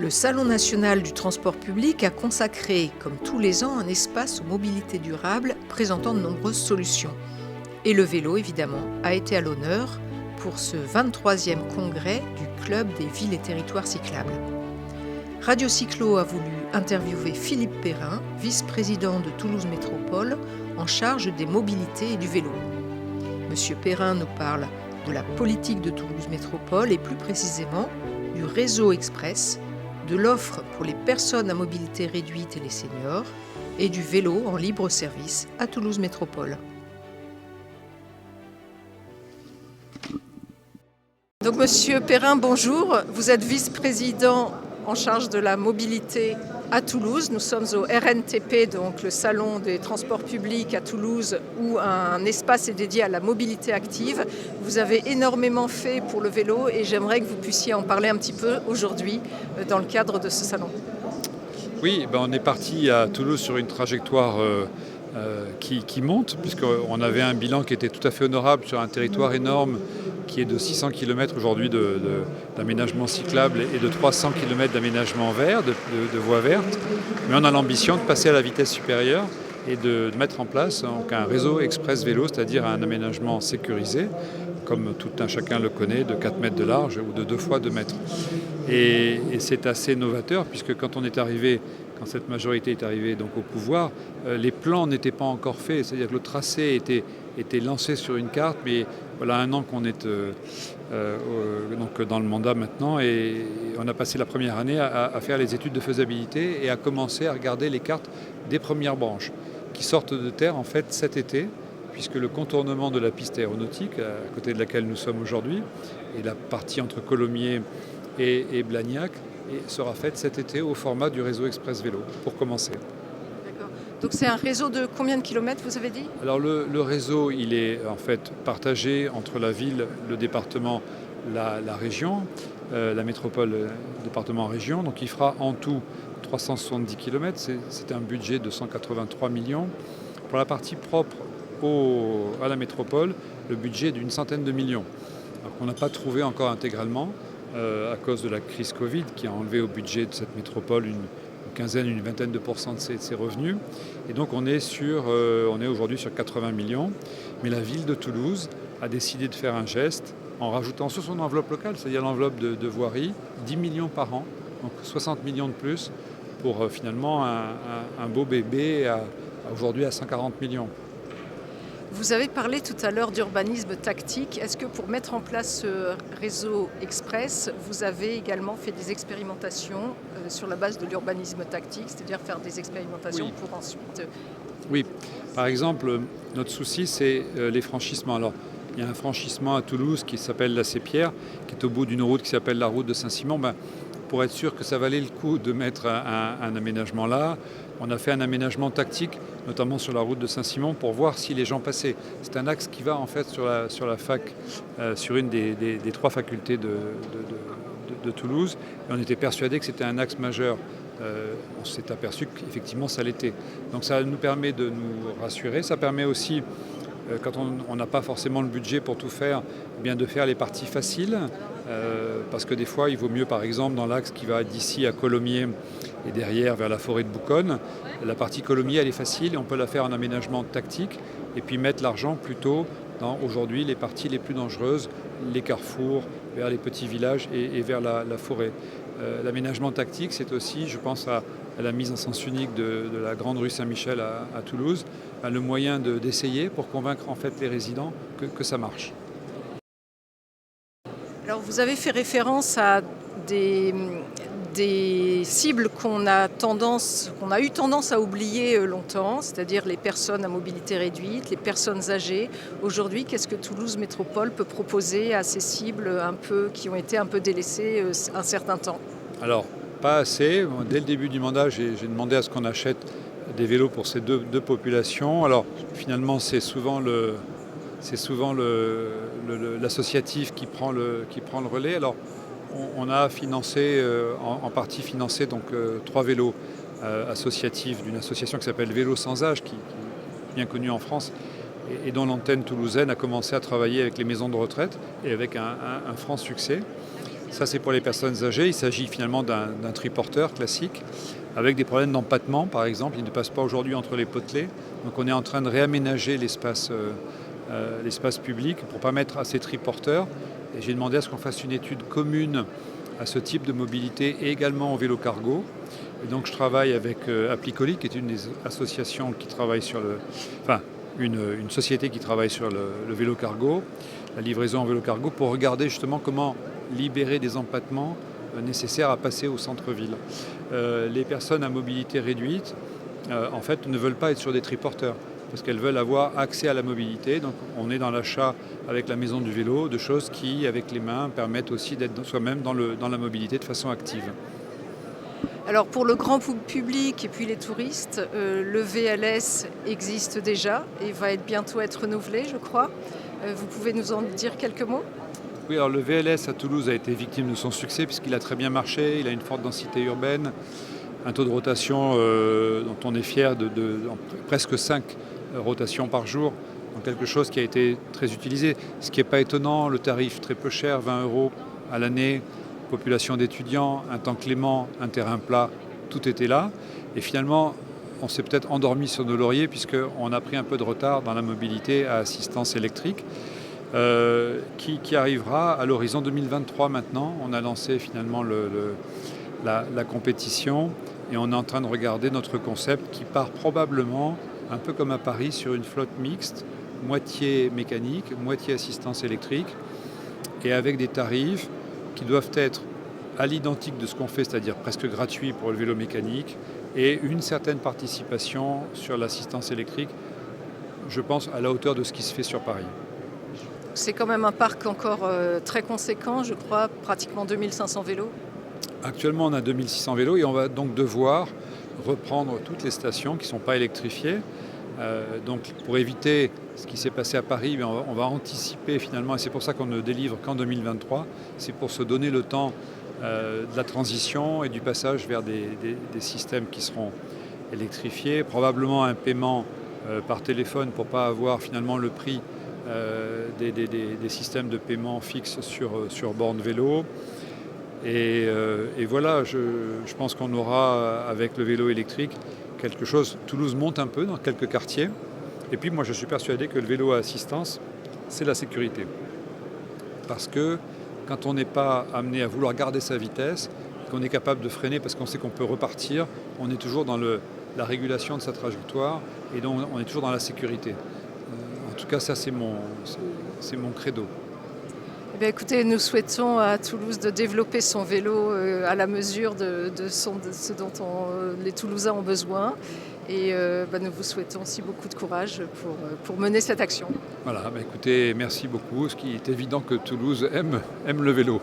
Le Salon national du transport public a consacré, comme tous les ans, un espace aux mobilités durables présentant de nombreuses solutions. Et le vélo, évidemment, a été à l'honneur pour ce 23e congrès du Club des villes et territoires cyclables. Radio Cyclo a voulu interviewer Philippe Perrin, vice-président de Toulouse Métropole, en charge des mobilités et du vélo. Monsieur Perrin nous parle de la politique de Toulouse Métropole et plus précisément du réseau express, de l'offre pour les personnes à mobilité réduite et les seniors, et du vélo en libre service à Toulouse Métropole. Donc Monsieur Perrin, bonjour. Vous êtes vice-président en charge de la mobilité à Toulouse. Nous sommes au RNTP, donc le salon des transports publics à Toulouse, où un espace est dédié à la mobilité active. Vous avez énormément fait pour le vélo et j'aimerais que vous puissiez en parler un petit peu aujourd'hui dans le cadre de ce salon. Oui, on est parti à Toulouse sur une trajectoire qui monte, puisqu'on avait un bilan qui était tout à fait honorable sur un territoire énorme qui est de 600 km aujourd'hui d'aménagement cyclable et de 300 km d'aménagement vert, de voies vertes. Mais on a l'ambition de passer à la vitesse supérieure et de mettre en place donc, un réseau express vélo, c'est-à-dire un aménagement sécurisé, comme tout un chacun le connaît, de 4 mètres de large ou de 2 fois 2 mètres. Et c'est assez novateur, puisque quand cette majorité est arrivée donc au pouvoir, les plans n'étaient pas encore faits, c'est-à-dire que le tracé était lancé sur une carte, mais voilà 1 an qu'on est donc dans le mandat maintenant, et on a passé la première année à faire les études de faisabilité et à commencer à regarder les cartes des premières branches qui sortent de terre en fait cet été, puisque le contournement de la piste aéronautique, à côté de laquelle nous sommes aujourd'hui, et la partie entre Colomiers et Blagnac, sera faite cet été au format du réseau express vélo, pour commencer. D'accord. Donc c'est un réseau de combien de kilomètres, vous avez dit ? Alors le réseau, il est en fait partagé entre la ville, le département, la région, la métropole, département-région. Donc il fera en tout 370 km, c'est un budget de 183 millions. Pour la partie propre à la métropole, le budget est d'une centaine de millions. Alors qu'on n'a pas trouvé encore intégralement à cause de la crise Covid qui a enlevé au budget de cette métropole une vingtaine de pourcents de ses revenus. Et donc on est aujourd'hui sur 80 millions. Mais la ville de Toulouse a décidé de faire un geste en rajoutant sur son enveloppe locale, c'est-à-dire l'enveloppe de voirie, 10 millions par an, donc 60 millions de plus pour finalement un beau bébé aujourd'hui à 140 millions. Vous avez parlé tout à l'heure d'urbanisme tactique. Est-ce que pour mettre en place ce réseau express, vous avez également fait des expérimentations sur la base de l'urbanisme tactique, c'est-à-dire faire des expérimentations pour ensuite... Oui, par exemple, notre souci, c'est les franchissements. Alors, il y a un franchissement à Toulouse qui s'appelle la Sépierre, qui est au bout d'une route qui s'appelle la route de Saint-Simon. Pour être sûr que ça valait le coup de mettre un aménagement là, on a fait un aménagement tactique, notamment sur la route de Saint-Simon, pour voir si les gens passaient. C'est un axe qui va en fait sur la fac, sur une des 3 facultés de Toulouse. Et on était persuadé que c'était un axe majeur. On s'est aperçu qu'effectivement ça l'était. Donc ça nous permet de nous rassurer. Ça permet aussi, quand on n'a pas forcément le budget pour tout faire, bien de faire les parties faciles. Parce que des fois, il vaut mieux, par exemple, dans l'axe qui va d'ici à Colomiers et derrière vers la forêt de Bouconne, la partie Colomiers, elle est facile et on peut la faire en aménagement tactique et puis mettre l'argent plutôt dans, aujourd'hui, les parties les plus dangereuses, les carrefours, vers les petits villages et vers la forêt. L'aménagement tactique, c'est aussi, je pense, à la mise en sens unique de la grande rue Saint-Michel à Toulouse, le moyen d'essayer pour convaincre en fait les résidents que ça marche. Alors vous avez fait référence à des cibles qu'on a eu tendance à oublier longtemps, c'est-à-dire les personnes à mobilité réduite, les personnes âgées. Aujourd'hui, qu'est-ce que Toulouse Métropole peut proposer à ces cibles qui ont été un peu délaissées un certain temps ? Alors, pas assez. Dès le début du mandat, j'ai demandé à ce qu'on achète des vélos pour ces deux populations. Alors finalement, c'est souvent l'associatif qui prend le relais. Alors, on a financé, en partie financé, donc 3 vélos associatifs d'une association qui s'appelle Vélo sans âge, qui est bien connue en France et dont l'antenne toulousaine a commencé à travailler avec les maisons de retraite et avec un franc succès. Ça, c'est pour les personnes âgées. Il s'agit finalement d'un triporteur classique avec des problèmes d'empattement, par exemple. Il ne passe pas aujourd'hui entre les potelets. Donc on est en train de réaménager l'espace public pour permettre à ces triporteurs. Et j'ai demandé à ce qu'on fasse une étude commune à ce type de mobilité et également au vélo cargo. Et donc je travaille avec Applicoli, qui est une des associations qui travaille sur une société qui travaille sur le vélo cargo, la livraison en vélo cargo, pour regarder justement comment libérer des empattements nécessaires à passer au centre-ville. Les personnes à mobilité réduite, en fait, ne veulent pas être sur des triporteurs parce qu'elles veulent avoir accès à la mobilité. Donc on est dans l'achat avec la maison du vélo de choses qui, avec les mains, permettent aussi d'être soi-même dans la mobilité de façon active. Alors pour le grand public et puis les touristes, le VLS existe déjà et va bientôt être renouvelé, je crois. Vous pouvez nous en dire quelques mots ? Oui, alors le VLS à Toulouse a été victime de son succès puisqu'il a très bien marché, il a une forte densité urbaine, un taux de rotation dont on est fier de presque 5 rotations par jour, donc quelque chose qui a été très utilisé. Ce qui n'est pas étonnant, le tarif très peu cher, 20 € à l'année, population d'étudiants, un temps clément, un terrain plat, tout était là. Et finalement, on s'est peut-être endormi sur nos lauriers puisqu'on a pris un peu de retard dans la mobilité à assistance électrique. Qui arrivera à l'horizon 2023 maintenant. On a lancé finalement la compétition et on est en train de regarder notre concept qui part probablement, un peu comme à Paris, sur une flotte mixte, moitié mécanique, moitié assistance électrique, et avec des tarifs qui doivent être à l'identique de ce qu'on fait, c'est-à-dire presque gratuit pour le vélo mécanique, et une certaine participation sur l'assistance électrique, je pense à la hauteur de ce qui se fait sur Paris. C'est quand même un parc encore très conséquent, je crois, pratiquement 2500 vélos. Actuellement, on a 2600 vélos et on va donc devoir reprendre toutes les stations qui ne sont pas électrifiées. Donc pour éviter ce qui s'est passé à Paris, on va anticiper finalement, et c'est pour ça qu'on ne délivre qu'en 2023, c'est pour se donner le temps de la transition et du passage vers des systèmes qui seront électrifiés, probablement un paiement par téléphone pour ne pas avoir finalement le prix des systèmes de paiement fixes sur borne vélo. Et voilà, je pense qu'on aura avec le vélo électrique quelque chose. Toulouse monte un peu dans quelques quartiers. Et puis moi je suis persuadé que le vélo à assistance, c'est la sécurité. Parce que quand on n'est pas amené à vouloir garder sa vitesse, qu'on est capable de freiner parce qu'on sait qu'on peut repartir, on est toujours dans la régulation de sa trajectoire et donc on est toujours dans la sécurité. En tout cas, ça, c'est mon credo. Eh bien, écoutez, nous souhaitons à Toulouse de développer son vélo à la mesure de ce dont les Toulousains ont besoin. Et nous vous souhaitons aussi beaucoup de courage pour mener cette action. Voilà, écoutez, merci beaucoup. Ce qui est évident que Toulouse aime le vélo.